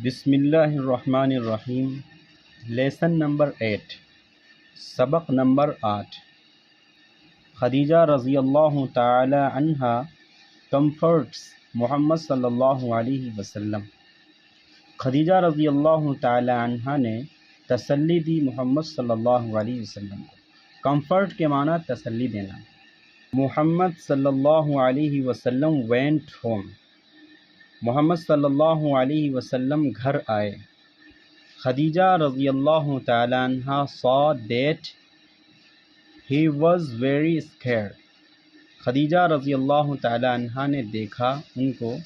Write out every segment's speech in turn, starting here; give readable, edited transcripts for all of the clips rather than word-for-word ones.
بسم اللہ الرحمن الرحیم۔ لیسن نمبر 8، سبق نمبر 8۔ خدیجہ رضی اللہ تعالی عنہا کمفرٹس محمد صلی اللہ علیہ وسلم۔ خدیجہ رضی اللہ تعالی عنہا نے تسلی دی محمد صلی اللہ علیہ وسلم کو۔ کمفرٹ کے معنی تسلی دینا۔ محمد صلی اللہ علیہ وسلم وینٹ ہوم، محمد صلی اللہ علیہ وسلم گھر آئے۔ خدیجہ رضی اللہ تعالی عنہ saw that he was very scared، Khadija رضی اللہ تعالی عنہ نے دیکھا ان کو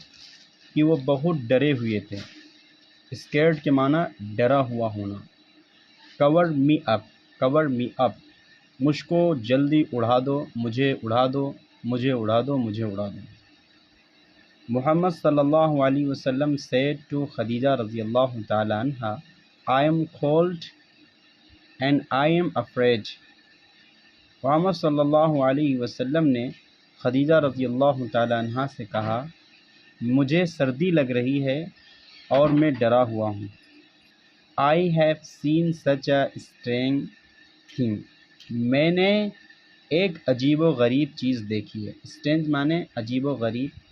کہ وہ بہت ڈرے ہوئے تھے۔ scared کے معنی ڈرا ہوا ہونا۔ cover me up، cover me up، مجھ کو جلدی اڑا دو، مجھے اڑا دو، مجھے اڑا دو، مجھے اڑا دو۔ محمد صلی اللہ علیہ وسلم said to خدیجہ رضی اللہ تعالی عنہ I am cold and I am afraid، محمد صلی اللہ علیہ وسلم نے خدیجہ رضی اللہ تعالی عنہ سے کہا مجھے سردی لگ رہی ہے اور میں ڈرا ہوا ہوں۔ I have seen such a strange thing، میں نے ایک عجیب و غریب چیز دیکھی ہے۔ strange معنی عجیب و غریب۔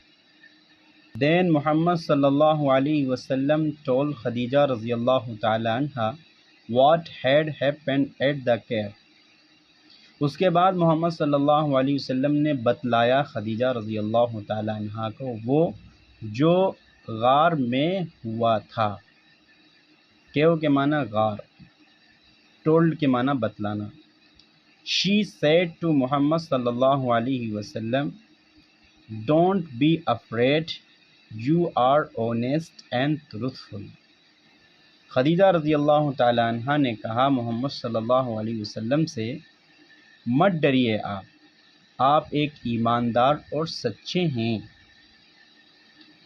Then محمد صلی اللہ علیہ وسلم told خدیجہ رضی اللہ تعالی عنہ what had happened at the cave، اس کے بعد محمد صلی اللہ علیہ وسلم نے بتلایا خدیجہ رضی اللہ تعالی عنہ کو وہ جو غار میں ہوا تھا۔ کیو کے معنی غار، told کے معنی بتلانا۔ She said to محمد صلی اللہ علیہ وسلم don't be afraid، you are honest and truthful، Khadija رضی اللہ تعالی عنہ نے کہا محمد صلی اللہ علیہ وسلم سے مت ڈریے، آپ ایک ایماندار اور سچے ہیں۔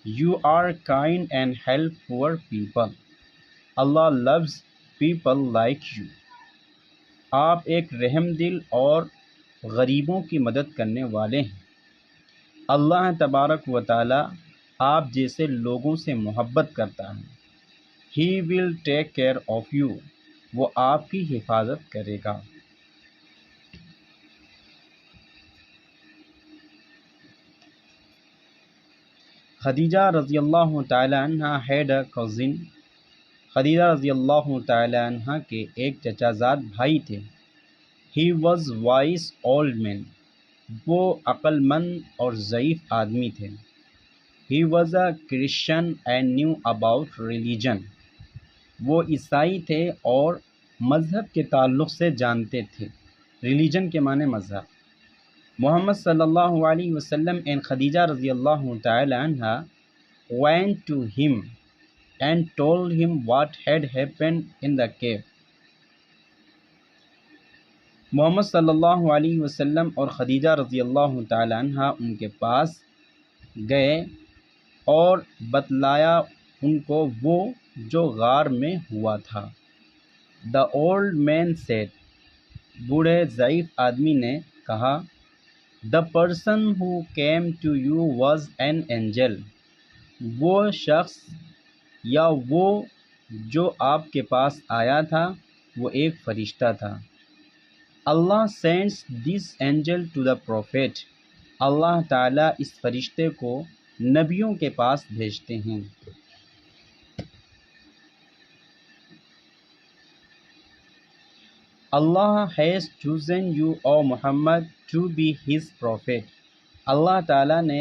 You are kind and help poor people، Allah loves people like you، آپ ایک رحم دل اور غریبوں کی مدد کرنے والے ہیں۔ اللہ تبارک و تعالی آپ جیسے لوگوں سے محبت کرتا ہے۔ He will take care of you، وہ آپ کی حفاظت کرے گا۔ خدیجہ رضی اللہ تعالی عنہ had a cousin، خدیجہ رضی اللہ تعالی عنہ کے ایک چچا زاد بھائی تھے۔ He was wise old man، وہ عقل مند اور ضعیف آدمی تھے۔ He was a Christian and knew about religion، وہ عیسائی تھے اور مذہب کے تعلق سے جانتے تھے۔ ریلیجن کے معنی مذہب۔ محمد صلی اللہ علیہ وسلم and خدیجہ رضی اللہ تعالی عنہ went to him and told him what had happened in the cave، محمد صلی اللہ علیہ وسلم اور خدیجہ رضی اللہ تعالی عنہ ان کے پاس گئے اور بتلایا ان کو وہ جو غار میں ہوا تھا۔ The old man said، بوڑھے ضعیف آدمی نے کہا The person who came to you was an angel، وہ شخص یا وہ جو آپ کے پاس آیا تھا وہ ایک فرشتہ تھا۔ Allah sends this angel to the prophet، اللہ تعالیٰ اس فرشتے کو نبیوں کے پاس بھیجتے ہیں۔ Allah has chosen you O Muhammad to be his prophet، اللہ تعالیٰ نے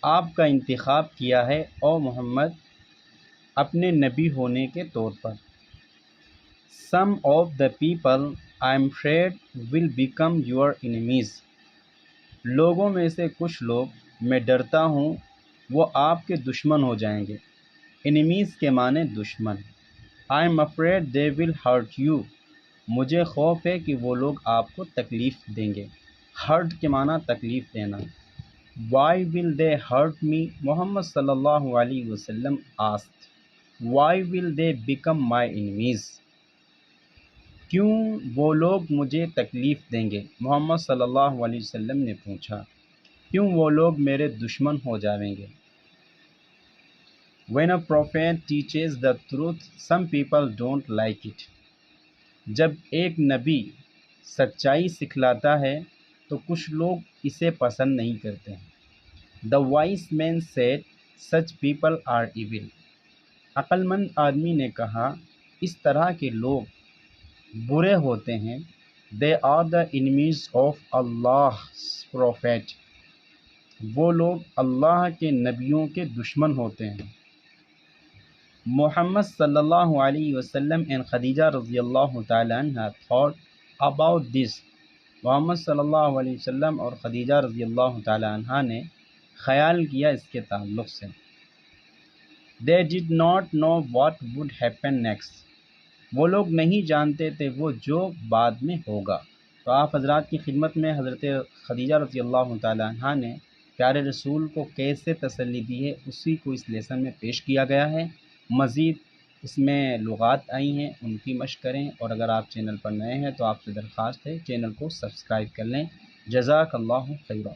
آپ کا انتخاب کیا ہے او محمد اپنے نبی ہونے کے طور پر۔ Some of the people I am afraid will become your enemies، لوگوں میں سے کچھ لوگ میں ڈرتا ہوں وہ آپ کے دشمن ہو جائیں گے۔ انیمیز کے معنی دشمن۔ I am afraid they will hurt you، مجھے خوف ہے کہ وہ لوگ آپ کو تکلیف دیں گے۔ hurt کے معنی تکلیف دینا۔ Why will they hurt me، محمد صلی اللہ علیہ وسلم asked، Why will they become my enemies، کیوں وہ لوگ مجھے تکلیف دیں گے، محمد صلی اللہ علیہ وسلم نے پوچھا، کیوں وہ لوگ میرے دشمن ہو جائیں گے۔ When a prophet teaches the truth, some people don't like it. جب ایک نبی سچائی سکھلاتا ہے تو کچھ لوگ اسے پسند نہیں کرتے ہیں. The wise man said, such people are evil. عقل مند آدمی نے کہا اس طرح کے لوگ برے ہوتے ہیں. They are the enemies of Allah's prophet. وہ لوگ اللہ کے نبیوں کے دشمن ہوتے ہیں. Muhammad sallallahu alaihi wasallam and Khadija radiyallahu ta'ala anha thought about this. محمد صلی اللہ علیہ وسلم اور خدیجہ رضی اللہ تعالی عنہ نے خیال کیا اس کے تعلق سے. They did not know what would happen next. وہ لوگ نہیں جانتے تھے وہ جو بعد میں ہوگا. تو آپ حضرات کی خدمت میں حضرت خدیجہ رضی اللہ تعالی عنہ نے پیارے رسول کو کیسے تسلی دی ہے اسی کو اس لیسن میں پیش کیا گیا ہے. مزید اس میں لغات آئی ہیں ان کی مشق کریں، اور اگر آپ چینل پر نئے ہیں تو آپ سے درخواست ہے چینل کو سبسکرائب کر لیں. جزاک اللہ خیرہ.